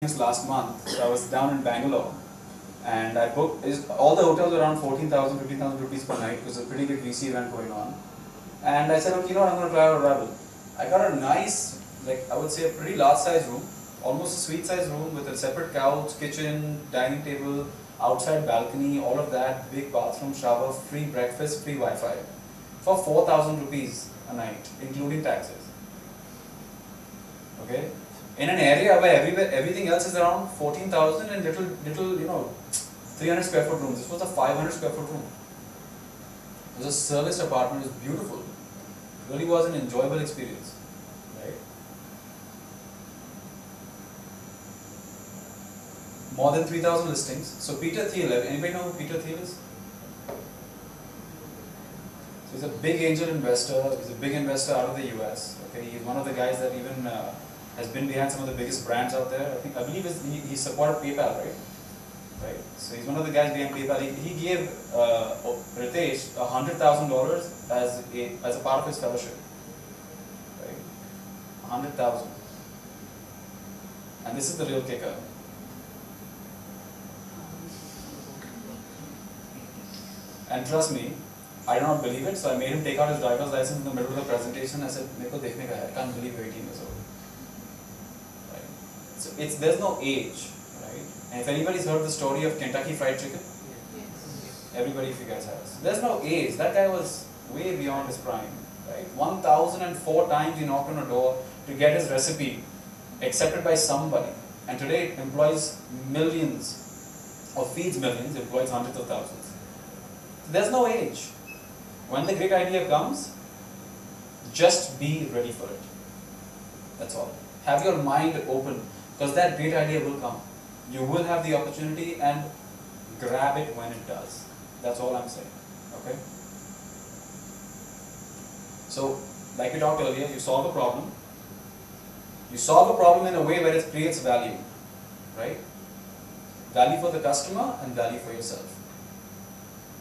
last month. So I was down in Bangalore and I booked all the hotels around 14,000, 15,000 rupees per night because it's a pretty big VC event going on. And I said, okay, you know what, I'm going to try out Ravel. I got a nice, like I would say a pretty large size room, almost a suite size room with a separate couch, kitchen, dining table, outside balcony, all of that, big bathroom, shower, free breakfast, free Wi-Fi for 4,000 rupees a night, including taxes. Okay? In an area where everything else is around 14,000 and little, 300 square foot room. This was a 500 square foot room. It was a serviced apartment. It was beautiful. It really was an enjoyable experience. Right? More than 3,000 listings. So Peter Thiel, anybody know who Peter Thiel is? So he's a big angel investor. He's a big investor out of the US. Okay, he's one of the guys that even has been behind some of the biggest brands out there. I believe he supported PayPal, right? Right. So he's one of the guys behind PayPal. He gave Ritesh $100,000 as a part of his fellowship. Right. 100,000. And this is the real kicker. And trust me, I do not believe it. So I made him take out his driver's license in the middle of the presentation. I said, "Meko dekhne ka hai. I can't believe you're 18 years old." So there's no age, right? And if anybody's heard the story of Kentucky Fried Chicken, yes. Everybody if you guys has. There's no age. That guy was way beyond his prime, right? 1,004 times he knocked on a door to get his recipe accepted by somebody. And today it employs millions, or feeds millions, employs hundreds of thousands. There's no age. When the great idea comes, just be ready for it. That's all. Have your mind open. Because that great idea will come. You will have the opportunity and grab it when it does. That's all I'm saying. Okay? So, like we talked earlier, you solve a problem. You solve a problem in a way where it creates value. Right? Value for the customer and value for yourself.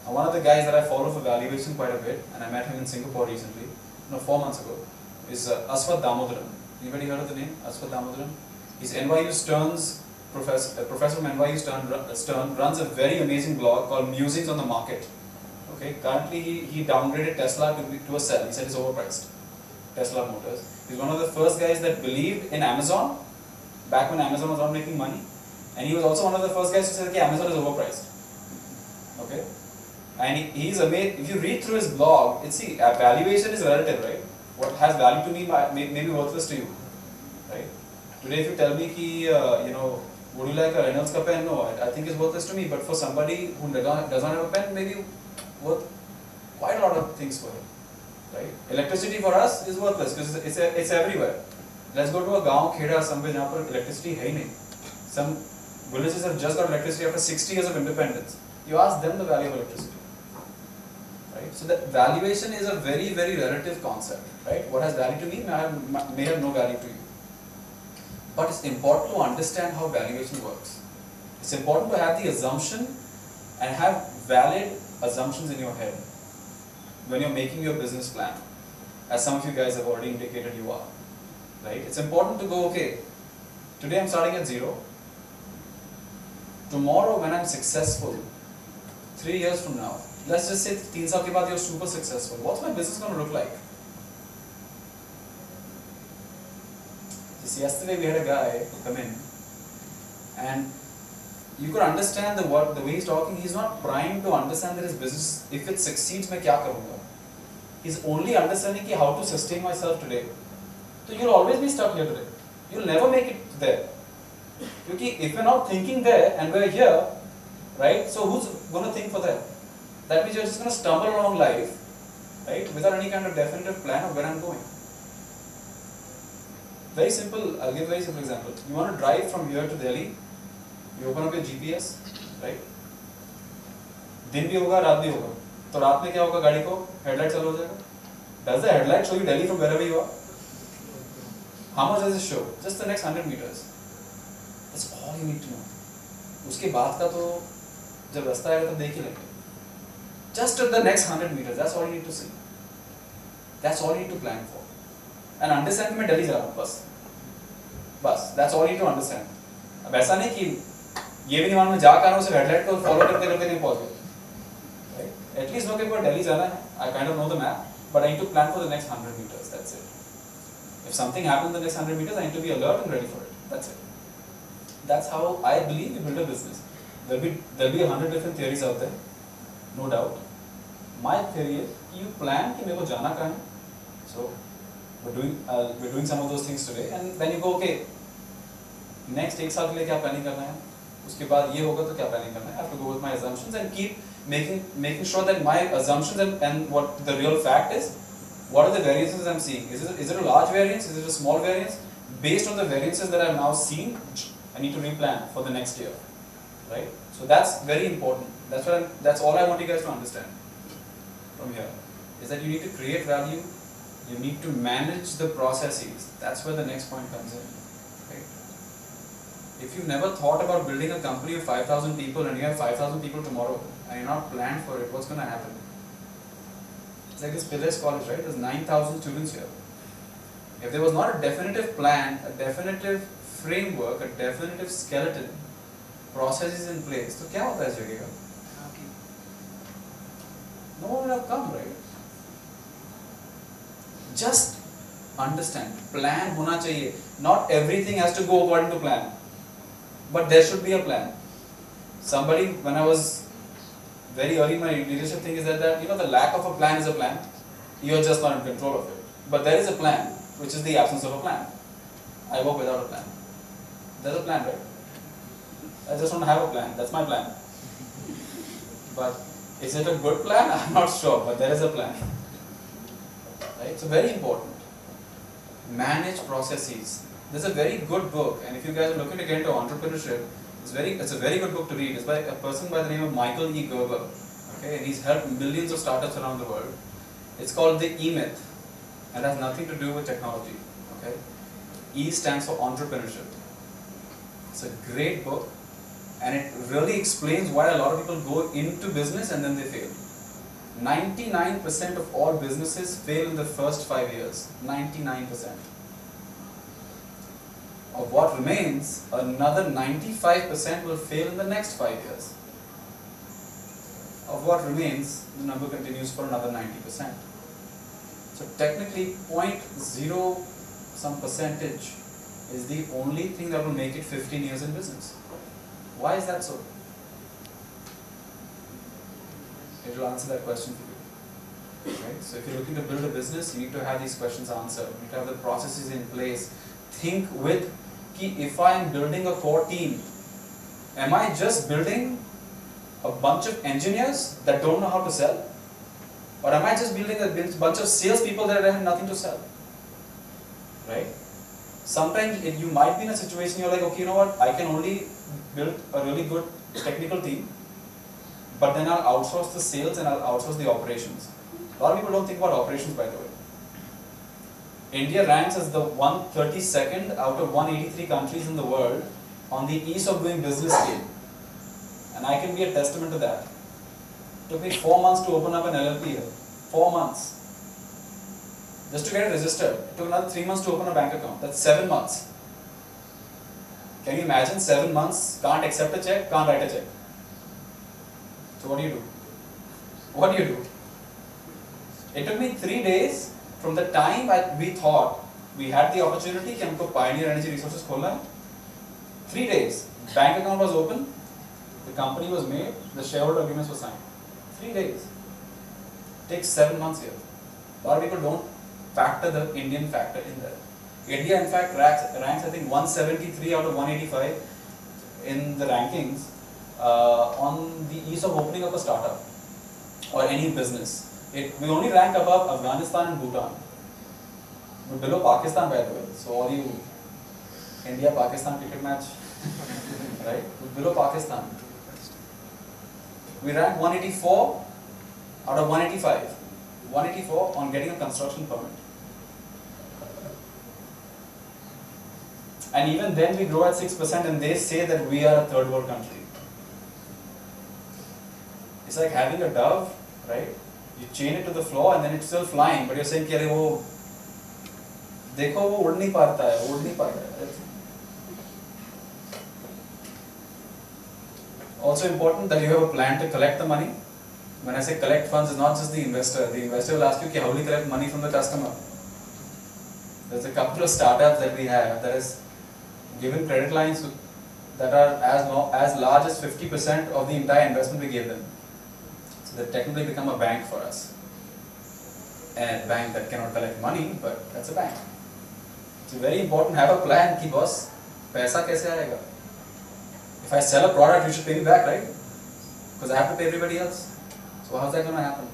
Now, one of the guys that I follow for valuation quite a bit, and I met him in Singapore recently, 4 months ago, is Aswath Damodaran. Anybody heard of the name? Aswath Damodaran? He's NYU Stern's professor from NYU Stern runs a very amazing blog called Musings on the Market. Okay, currently he downgraded Tesla to a sell. He said it's overpriced. Tesla Motors. He's one of the first guys that believed in Amazon back when Amazon was not making money, and he was also one of the first guys who said, "Okay, Amazon is overpriced." Okay, and he's amazed. If you read through his blog, valuation is relative, right? What has value to me may be worthless to you, right? Today, if you tell me would you like a Reynolds ka pen? No, I think it's worthless to me. But for somebody who doesn't have a pen, maybe worth quite a lot of things for him, right? Electricity for us is worthless because it's everywhere. Let's go to a gaon, kheda, somewhere where electricity hai nahi. Some villages have just got electricity after 60 years of independence. You ask them the value of electricity. Right? So that valuation is a very, very relative concept. Right? What has value to me may have no value to you. But it's important to understand how valuation works. It's important to have the assumption and have valid assumptions in your head when you're making your business plan, as some of you guys have already indicated you are. Right? It's important to go, okay, today I'm starting at 0. Tomorrow when I'm successful, 3 years from now, let's just say 3 saal ke baad you're super successful. What's my business going to look like? Just yesterday we had a guy come in, and you could understand the way he's talking. He's not primed to understand that his business, if it succeeds, मैं क्या करूँगा? He's only understanding how to sustain myself today. So you'll always be stuck here today. You'll never make it there. Because if we're not thinking there and we're here, right? So who's going to think for that? That means you're just going to stumble along life, right? Without any kind of definitive plan of where I'm going. Very simple. I'll give a very simple example. You want to drive from here to Delhi. You open up your GPS, right? दिन भी होगा, रात भी होगा. तो रात में क्या होगा गाड़ी को? Headlight चालू हो जाएगा. Does the headlight show you Delhi from wherever you are? How much does it show? Just the next 100 meters. That's all you need to know. उसके बाद का तो जब रास्ता आएगा तब देख ही लेंगे. Just the next 100 meters. That's all you need to see. That's all you need to plan for. And understand कि मैं Delhi जा रहा हूँ बस. That's all you need to understand. अब ऐसा नहीं कि ये भी नहीं मालूम जा कर उसे रेड लाइट को फॉलो करते करते नहीं पहुंच गए, राइट? एटलीस्ट नो कि मुझे दिल्ली जाना है, I kind of know the map, but I need to plan for the next 100 meters, that's it. If something happens in the next 100 meters, I need to be alert and ready for it, that's it. That's how I believe you build a business. There'll be 100 different theories out there, no doubt. My theory is you plan कि मेरे को जाना कहाँ है, so we're doing some of those things today, and then you go, okay, next एक साल के लिए क्या planning करना है, उसके बाद ये होगा तो क्या planning करना है. I have to go with my assumptions and keep making sure that my assumptions and what the real fact is, what are the variances I'm seeing. Is it a large variance? Is it a small variance? Based on the variances that I've now seen, I need to replan for the next year, right? So that's very important. That's all I want you guys to understand from here, is that you need to create value, you need to manage the processes. That's where the next point comes in, right? If you've never thought about building a company of 5,000 people and you have 5,000 people tomorrow and you're not planned for it, what's going to happen? It's like this Pillars College, right? There's 9,000 students here. If there was not a definitive plan, a definitive framework, a definitive skeleton, processes in place, तो क्या होता है इस जगह का? No one will have come, right? Just understand, plan होना चाहिए. Not everything has to go according to plan, but there should be a plan. Somebody, when I was very early in my leadership thing, is that you know, the lack of a plan is a plan. You're just not in control of it. But there is a plan, which is the absence of a plan. I work without a plan. There's a plan, right? I just don't have a plan. That's my plan. But is it a good plan? I'm not sure, but there is a plan. Right? So very important. Manage processes. There's a very good book, and if you guys are looking to get into entrepreneurship, it's a very good book to read. It's by a person by the name of Michael E. Gerber. Okay, and he's helped millions of startups around the world. It's called the E-Myth, and has nothing to do with technology. Okay, E stands for entrepreneurship. It's a great book, and it really explains why a lot of people go into business and then they fail. 99% of all businesses fail in the first 5 years. 99%. Of what remains, another 95% will fail in the next 5 years. Of what remains, the number continues for another 90%. So technically 0.0 some percentage is the only thing that will make it 15 years in business. Why is that so? It will answer that question for you. Right? So if you're looking to build a business, you need to have these questions answered. You need to have the processes in place. Think with, if I am building a core team, am I just building a bunch of engineers that don't know how to sell? Or am I just building a bunch of salespeople that have nothing to sell? Right? Sometimes you might be in a situation you're like, okay, you know what, I can only build a really good technical team, but then I'll outsource the sales and I'll outsource the operations. A lot of people don't think about operations, by the way. India ranks as the 132nd out of 183 countries in the world on the ease of doing business scale. And I can be a testament to that. It took me 4 months to open up an LLP here. 4 months. Just to get it registered. It took another 3 months to open a bank account. That's 7 months. Can you imagine 7 months, can't accept a check, can't write a check? So what do you do? What do you do? It took me 3 days from the time we thought we had the opportunity कि हमको Pioneer Energy Resources खोलना है. 3 days. Bank account was open, the company was made, the shareholder agreements were signed. 3 days. It takes 7 months here. A lot of people don't factor the Indian factor in there. India in fact ranks I think 173 out of 185 in the rankings on the ease of opening up a startup or any business. We only rank above Afghanistan and Bhutan. We're below Pakistan, by the way. So all you India-Pakistan cricket match, right? We're below Pakistan. We rank 184 out of 185. 184 on getting a construction permit. And even then we grow at 6% and they say that we are a third world country. It's like having a dove, right? You chain it to the floor and then it's still flying, but you're saying कि अरे वो देखो वो उड़ नहीं पाता है. also important that you have a plan to collect the money. When I say collect funds, it's not just the investor. The investor will ask you, okay, how will you collect money from the customer? There's a couple of startups that we have that is given credit lines that are as large as 50% of the entire investment we gave them. So they technically become a bank for us. And a bank that cannot collect money, but that's a bank. It's very important, have a plan, ki boss, paisa kaise aayega? If I sell a product, you should pay me back, right? Because I have to pay everybody else. So how's that going to happen?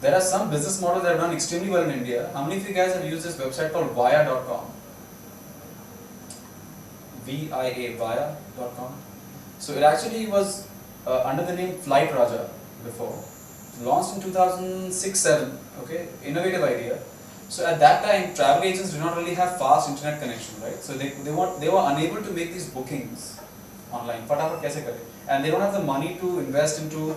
There are some business models that have done extremely well in India. How many of you guys have used this website called Via.com? VIA, Via.com. So it actually was under the name Flight Raja before. Launched in 2006-7, okay, innovative idea. So at that time, travel agents did not really have fast internet connection, right? So they were unable to make these bookings online. Fatafat kaise kare? And they don't have the money to invest into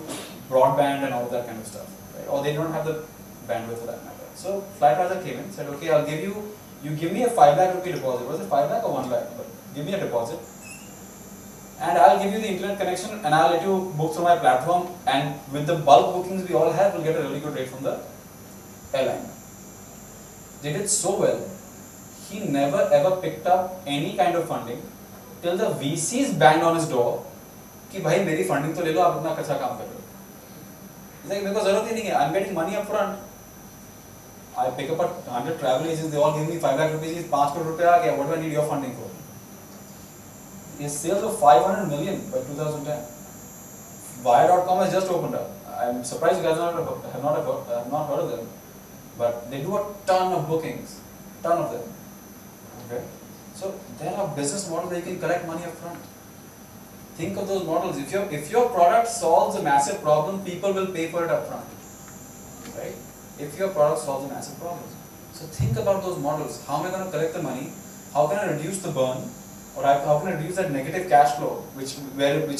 broadband and all that kind of stuff, right? Or they don't have the bandwidth for that matter. So Flight Raja came in, said, okay, I'll give you give me a 5 lakh rupee deposit. Was it 5 lakh or 1 lakh? But give me a deposit. And I'll give you the internet connection and I'll let you book through my platform, and with the bulk bookings we all have, we'll get a really good rate from the airline. They did so well, he never ever picked up any kind of funding till the VCs banged on his door कि भाई मेरी funding तो ले लो, आप अपना अच्छा काम कर लो. He's like, मेरे को जरूरत ही नहीं है, I'm getting money up front. I pick up 100 travel agents, they all give me 5 lakh rupees, 5 crore रुपया आ गया, what do I need your funding for? His sales of 500 million by 2010. Via.com has just opened up. I'm surprised you guys have not heard of them. But they do a ton of bookings. Ton of them. Okay? So there are business models where you can collect money up front. Think of those models. If your product solves a massive problem, people will pay for it up front. Right? If your product solves a massive problem. So think about those models. How am I going to collect the money? How can I reduce the burn? Or how can I reduce that negative cash flow, which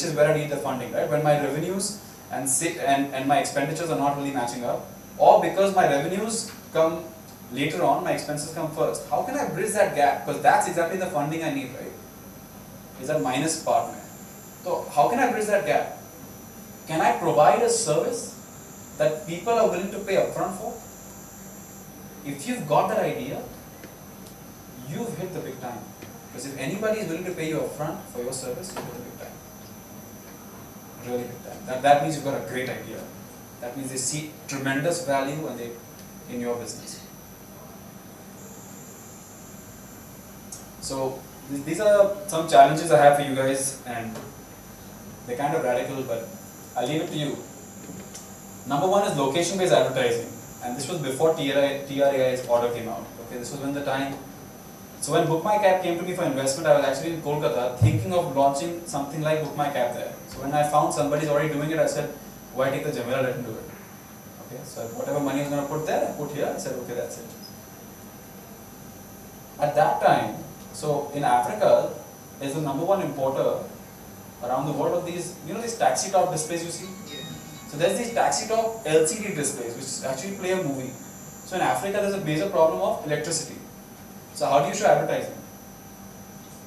is where I need the funding, right? When my revenues and my expenditures are not really matching up, or because my revenues come later on, my expenses come first. How can I bridge that gap? Because that's exactly the funding I need, right? Is that minus part mein. So how can I bridge that gap? Can I provide a service that people are willing to pay upfront for? If you've got that idea, you've hit the big time. Because if anybody is willing to pay you upfront for your service, you hit the big time. Really big time. That means you've got a great idea. That means they see tremendous value in your business. So these are some challenges I have for you guys, and they're kind of radical, but I'll leave it to you. Number one is location-based advertising, and this was before TRAI's order came out. Okay, this was when the time. So when Book My Cab came to me for investment, I was actually in Kolkata thinking of launching something like Book My Cab there. So when I found somebody's already doing it, I said, why take the Jamila, let him do it. Okay, so whatever money I was going to put there, I put here, I said, okay, that's it. At that time, so in Africa, is the #1 importer around the world of these, these taxi top displays you see? So there's these taxi top LCD displays which actually play a movie. So in Africa, there's a major problem of electricity. So how do you show advertising?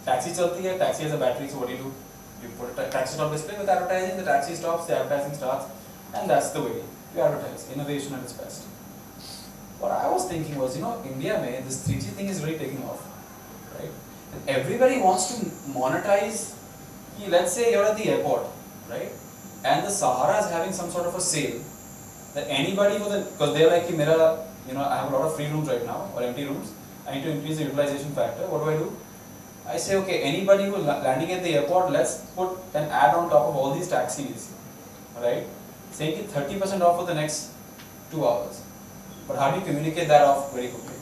Taxi chalti hai, taxi has a battery, so what do? You put a taxi top display with advertising, the taxi stops, the advertising starts, and that's the way you advertise. Innovation at its best. What I was thinking was, India mein, this 3G thing is really taking off, right? And everybody wants to monetize. Let's say you're at the airport, right? And the Sahara is having some sort of a sale that anybody because they're like, I have a lot of free rooms right now, or empty rooms. I need to increase the utilization factor. What do? I say, okay, anybody who's landing at the airport, let's put an ad on top of all these taxis, right? Saying 30% off for the next 2 hours. But how do you communicate that off very quickly?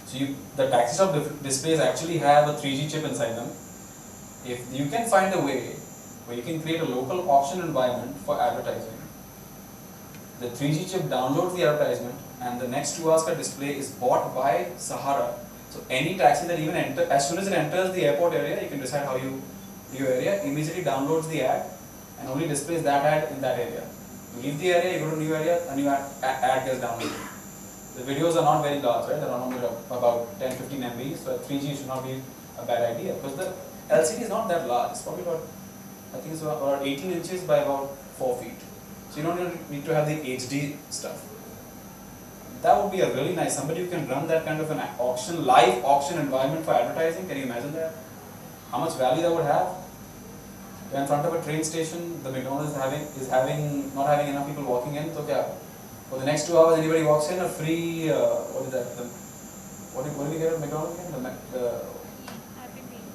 So the taxi stop displays actually have a 3G chip inside them. If you can find a way where you can create a local auction environment for advertising, the 3G chip downloads the advertisement, and the next 2 hours ka display is bought by Sahara. So any taxi that even as soon as it enters the airport area, you can decide how you do your area, immediately downloads the ad and only displays that ad in that area. You leave the area, you go to a new area, a new ad gets downloaded. The videos are not very large, right? They're only about 10-15 MB, so 3G should not be a bad idea because the LCD is not that large. It's probably about I think it's about 18 inches by about 4 feet. So you don't need to have the HD stuff. That would be a really nice, somebody who can run that kind of an auction, live auction environment for advertising. Can you imagine that? How much value that would have? You're in front of a train station, the McDonald's not having enough people walking in, so kya? For the next 2 hours, anybody walks in, a free, what is that? What do we get at McDonald's again? Happy Meal.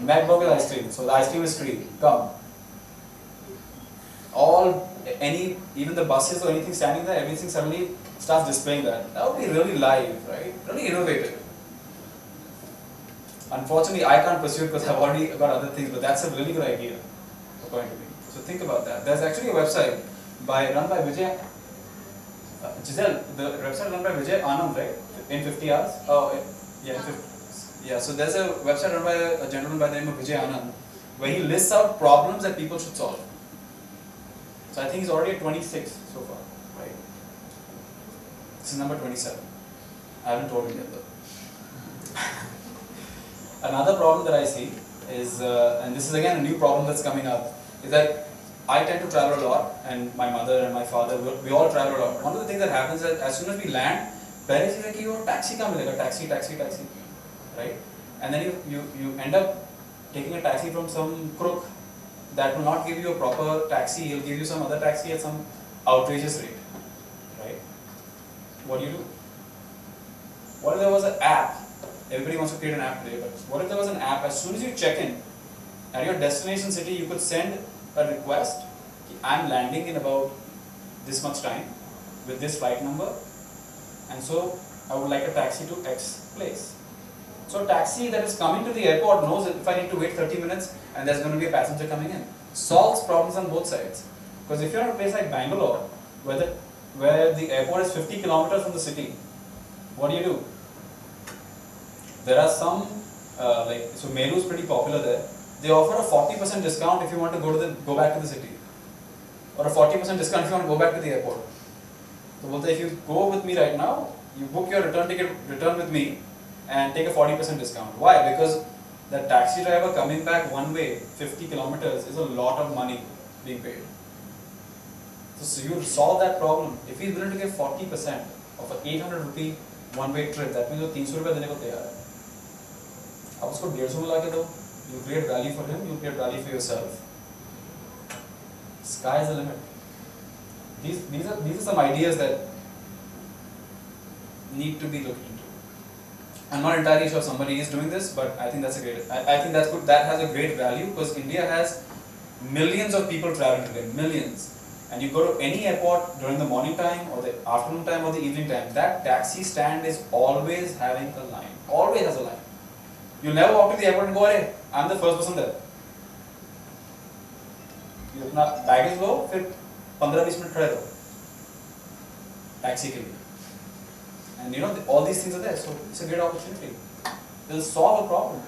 McBurger ice cream. So the ice cream is free. Come. Even the buses or anything standing there, everything suddenly starts displaying that. That would be really live, right? Really innovative. Unfortunately, I can't pursue it because I've already got other things, but that's a really good idea, according to me. So think about that. There's actually a website run by Vijay. Giselle, the website run by Vijay Anand, right? In 50 hours? Oh, yeah. Yeah, so there's a website run by a gentleman by the name of Vijay Anand, where he lists out problems that people should solve. So I think he's already at 26 so far, right? This is number 27. I haven't told him yet though. Another problem that I see is, and this is again a new problem that's coming up, is that I tend to travel a lot, and my mother and my father, we all travel a lot. One of the things that happens is that as soon as we land, parents say कि वो taxi कहाँ मिलेगा? Taxi, right? And then you end up taking a taxi from some crook that will not give you a proper taxi. He'll give you some other taxi at some outrageous rate, right? What do? What if there was an app? Everybody wants to create an app today, but what if there was an app? As soon as you check in at your destination city, you could send a request. I'm landing in about this much time with this flight number, and so I would like a taxi to X place. So a taxi that is coming to the airport knows that if I need to wait 30 minutes and there's going to be a passenger coming in. Solves problems on both sides. Because if you're in a place like Bangalore, where the airport is 50 kilometers from the city, what do? There are some, so Melu is pretty popular there. They offer a 40% discount if you want to go back to the city. Or a 40% discount if you want to go back to the airport. So if you go with me right now, you book your return ticket, return with me, and take a 40% discount. Why? Because the taxi driver coming back one way, 50 kilometers, is a lot of money being paid. So you solve that problem. If he's willing to give 40% of an 800 rupee one-way trip, that means वो 300 रुपये देने को तैयार है. आप उसको 150 में लाके दो. You create value for him, you create value for yourself. Sky is the limit. These are some ideas that need to be looked into. I'm not entirely sure somebody is doing this, but I think that's a great. I think that's good. That has a great value because India has millions of people traveling today, millions. And you go to any airport during the morning time or the afternoon time or the evening time, that taxi stand is always having a line. Always has a line. You'll never walk to the airport and go, "Hey, I'm the first person there." You अपना baggage लो, फिर 15-20 minute खड़े रहो taxi के लिए. And you know, all these things are there, so it's a great opportunity. They'll solve a problem.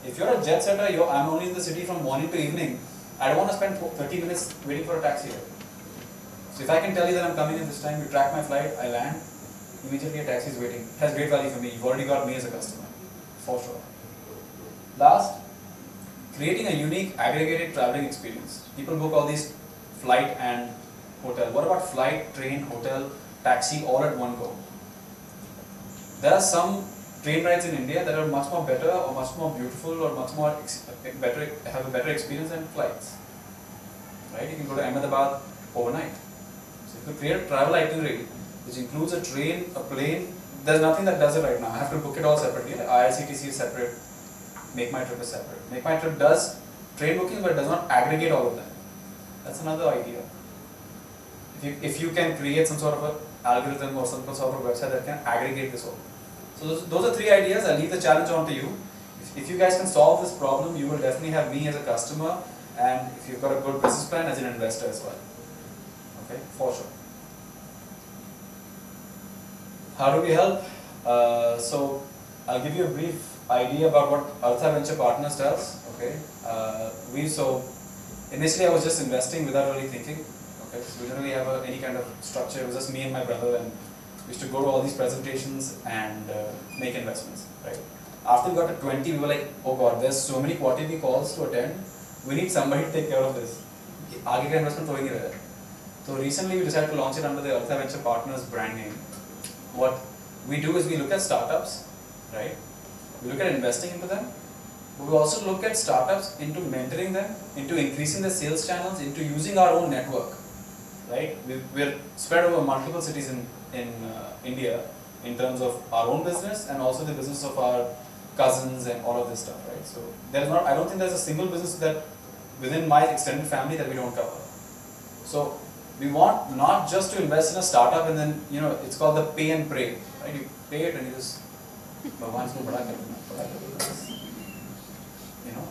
If you're a jet setter, I'm only in the city from morning to evening, I don't want to spend 30 minutes waiting for a taxi. So if I can tell you that I'm coming in this time, you track my flight, I land, immediately a taxi is waiting. It has great value for me. You've already got me as a customer, for sure. Last, creating a unique aggregated traveling experience. People book all these flight and hotel. What about flight, train, hotel, taxi all at one go? There are some train rides in India that are much more better or much more beautiful or much more have a better experience than flights. Right? You can go to Ahmedabad overnight. So if you create a travel itinerary which includes a train, a plane, there's nothing that does it right now. I have to book it all separately. IRCTC is separate. Make My Trip is separate. Make My Trip does train booking but does not aggregate all of them. That's another idea. If you can create some sort of an algorithm or some sort of website that can aggregate this all. So those are three ideas. I'll leave the challenge on to you. If you guys can solve this problem, you will definitely have me as a customer, and if you've got a good business plan as an investor as well. Okay, for sure. How do we help? So I'll give you a brief idea about what Artha Venture Partners does. Okay, initially I was just investing without really thinking. Okay, so we didn't really have any kind of structure. It was just me and my brother, and we used to go to all these presentations and make investments. Right. After we got to 20, we were like, oh God, there's so many quarterly calls to attend. we need somebody to take care of this. आगे का investment तो हो ही नहीं रहा है. So recently we decided to launch it under the Artha Venture Partners brand name. What we do is we look at startups, right? We look at investing into them. But we also look at startups into mentoring them, into increasing their sales channels, into using our own network, right? We're spread over multiple cities in India in terms of our own business and also the business of our cousins and all of this stuff, right? So there's not, I don't think there's a single business that within my extended family that we don't cover. So we want not just to invest in a startup and then, you know, it's called the pay and pray, right? You pay it and you just, भगवान इसको बड़ा कर देना, you know,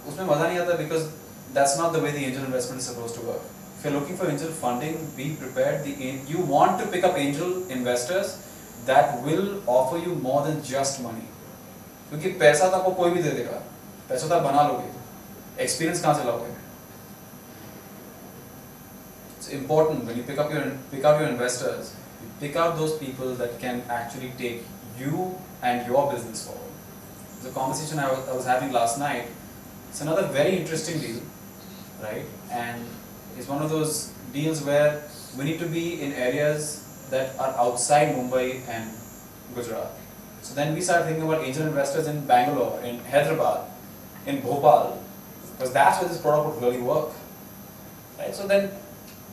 उसमें मजा नहीं आता because that's not the way the angel investment is supposed to work. If you're looking for angel funding, be prepared. You want to pick up angel investors that will offer you more than just money. क्योंकि पैसा तो आपको कोई भी दे देगा, पैसा तो आप बना लोगे, experience कहाँ से लाओगे? It's important when you pick out your investors, you pick out those people that can actually take you and your business forward. The conversation I was having last night, it's another very interesting deal, right? And it's one of those deals where we need to be in areas that are outside Mumbai and Gujarat. So then we started thinking about angel investors in Bangalore, in Hyderabad, in Bhopal, because that's where this product would really work, right? So then,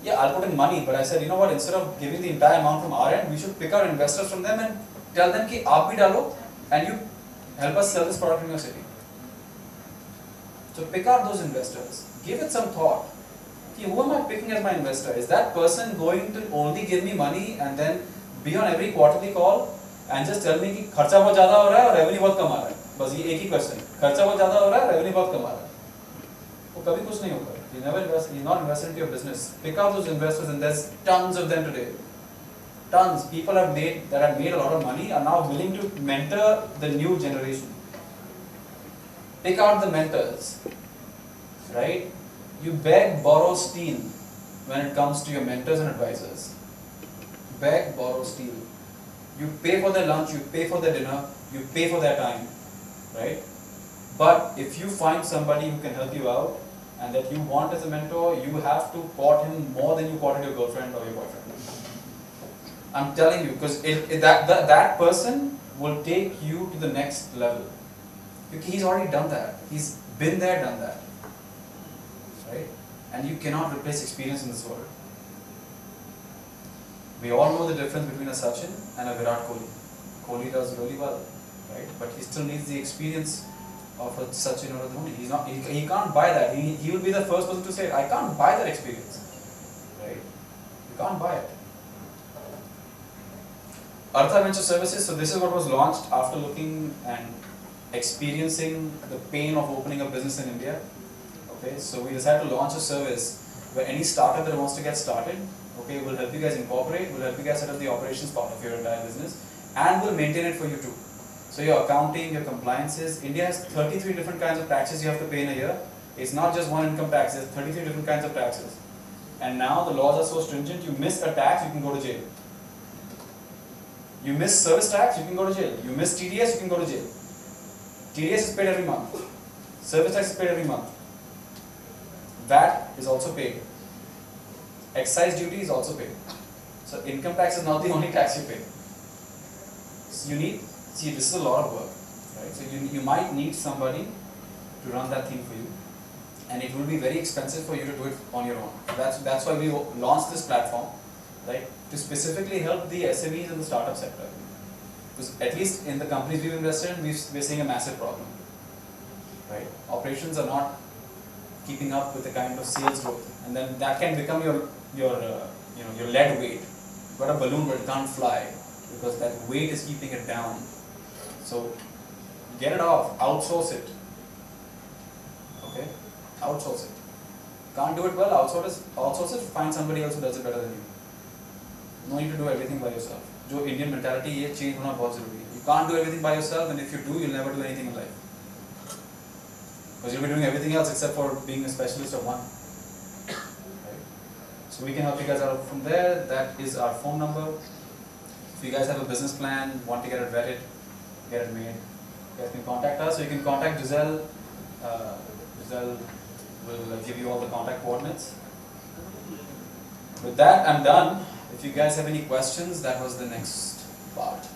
yeah, I'll put in money, but I said, you know what, instead of giving the entire amount from our end, we should pick our investors from them and tell them कि आप भी डालो and you help us sell this product in your city. So pick out those investors, give it some thought. Who am I picking as my investor? Is that person going to only give me money and then be on every quarterly call and just tell me कि खर्चा बहुत ज़्यादा हो रहा है और revenue बहुत कम आ रहा है? बस ये एक ही question. खर्चा बहुत ज़्यादा हो रहा है, revenue बहुत कम आ रहा है. वो कभी कुछ नहीं होगा. You never invest. You're not investing into your business. Pick out those investors, and there's tons of them today. Tons. People have made a lot of money are now willing to mentor the new generation. Pick out the mentors, right? You beg, borrow, steal when it comes to your mentors and advisors. Beg, borrow, steal. You pay for their lunch, you pay for their dinner, you pay for their time, right? But if you find somebody who can help you out and that you want as a mentor, you have to court him more than you courted your girlfriend or your boyfriend. I'm telling you, because that person will take you to the next level. Because he's already done that. He's been there, done that. Right? And you cannot replace experience in this world. We all know the difference between a Sachin and a Virat Kohli. Kohli does really well, right? But he still needs the experience of a Sachin or a Dhoni. He can't buy that. He will be the first person to say, I can't buy that experience. Right? You can't buy it. Artha Venture Services, so this is what was launched after looking and experiencing the pain of opening a business in India. Okay, so we decided to launch a service where any startup that wants to get started, okay, will help you guys incorporate, will help you guys set up the operations part of your entire business, and will maintain it for you too. So your accounting, your compliances, India has 33 different kinds of taxes you have to pay in a year. It's not just one income tax, there's 33 different kinds of taxes. And now the laws are so stringent, you miss a tax, you can go to jail. You miss service tax, you can go to jail. You miss TDS, you can go to jail. TDS is paid every month. Service tax is paid every month. VAT is also paid. Excise duty is also paid. So income tax is not the only tax you pay. So you need, see, this is a lot of work, right? So you might need somebody to run that thing for you, and it will be very expensive for you to do it on your own. That's why we launched this platform, right? To specifically help the SMEs in the startup sector. Because at least in the companies we've invested in, we're seeing a massive problem, right? Operations are not keeping up with the kind of sales growth, and then that can become your lead weight. You've got a balloon but it can't fly because that weight is keeping it down. So get it off, outsource it. Okay, outsource it. Can't do it well, outsource it. Find somebody else who does it better than you. No need to do everything by yourself. जो Indian mentality ये change होना बहुत जरूरी है. You can't do everything by yourself, and if you do, you'll never do anything in life. Because you'll be doing everything else except for being a specialist of one. Right? So we can help you guys out from there. That is our phone number. If you guys have a business plan, want to get it vetted, get it made, you guys can contact us. So you can contact Giselle will give you all the contact coordinates. With that, I'm done. If you guys have any questions, that was the next part.